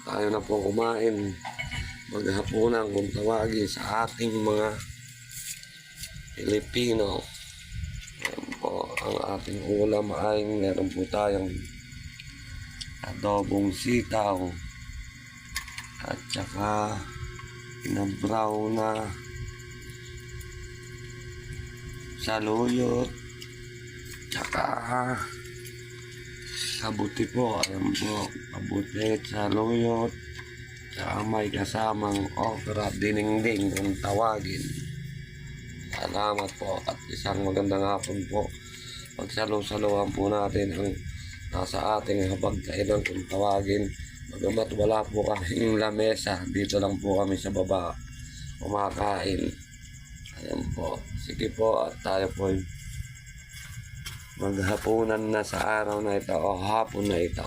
Tayo na po kumain. Maghapunan kung tawagin sa ating mga Pilipino. Ayan po, ang ating ulam ay meron po tayong adobong sitaw at saka brown na saluyot, tsaka kabuti po. Ayan po, kabuti, saluyot, tsaka may kasamang okra, dinengdeng kung tawagin. Salamat po at isang magandang hapon po. Pagsalo-saluhan po natin ang nasa ating hapagkainan kung tawagin. Bagamat wala po kaming lamesa, dito lang po kami sa baba kumakain. Ayan po, sige po at tayo po maghapunan na sa araw na ito o hapon na ito.